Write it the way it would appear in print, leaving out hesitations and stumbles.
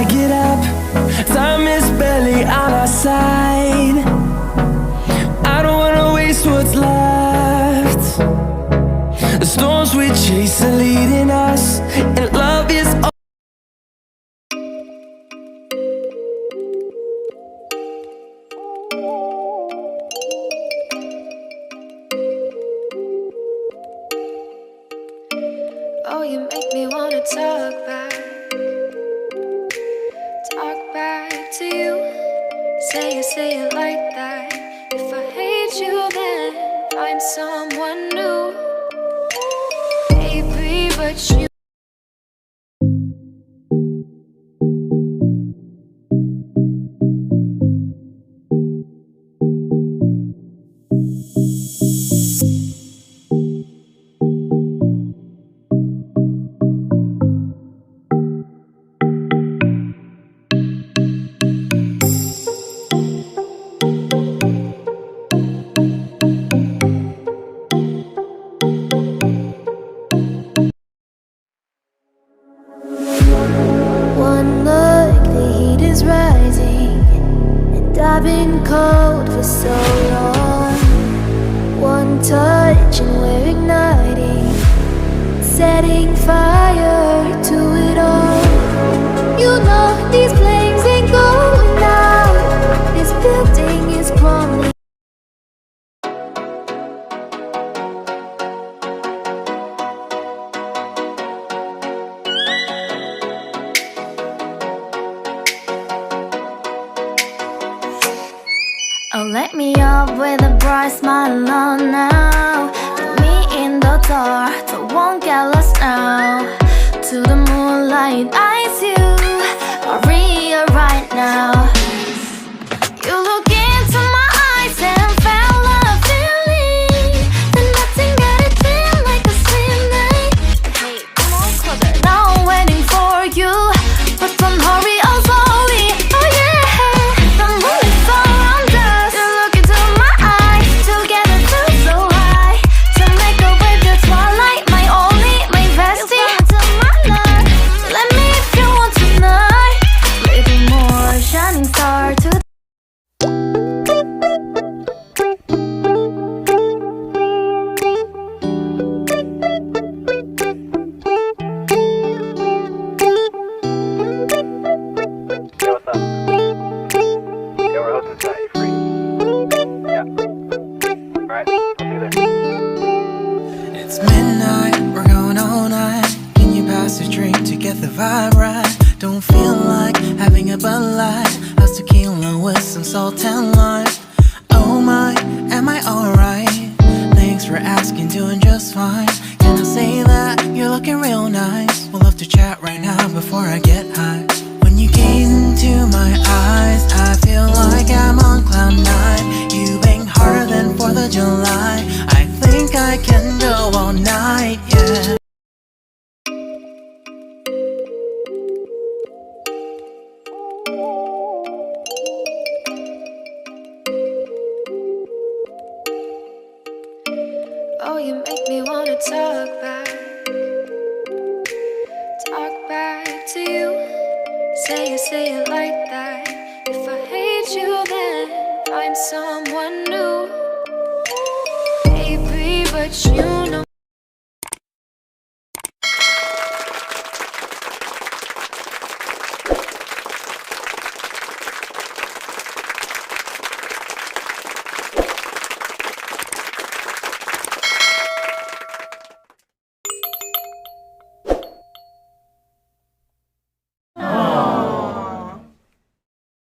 get up. Time is barely on our side. I don't wanna waste what's left. The storms we chase are leading us, and love is all. Oh, you make me wanna talk back to you. Say it like that. If I hate you, then find someone new. Baby, but you. One look, the heat is rising, and I've been cold for so long. One touch and we're igniting, setting fire to it all. You know these flames ain't going out. This building is crumbling. Oh, let me up with a bright smile on now. Put me in the dark, so won't get lost now. To the moonlight, eyes you, Maria right now. You look into my eyes and felt a feeling that nothing got it feel like a slim night. Hey, come on closer. Now I'm waiting for you, but don't hurry, oh slowly. Oh yeah, the moon is around us. You look into my eyes, together feel so high. To make a wave, the twilight, my only, my bestie. Into my life, let me if you want tonight. Little more shining star to. Yo, what's up? Yo, we're hosting tonight. You free? Yeah. Alright, I'll see you there. It's midnight, we're going all night. Can you pass a drink to get the vibe right? Don't feel like having a Bud Light. How's tequila with some salt and lime? Oh my, am I alright? Thanks for asking, doing just fine. Can I say that you're looking real nice? We'll love to chat right now before I get high. When you gaze into my eyes, I feel like I'm on cloud nine. You bang harder than 4th of July. I think I can go all night, yeah. Oh, you make me wanna talk back to you. Say it like that. If I hate you, then find someone new. Baby, but you know.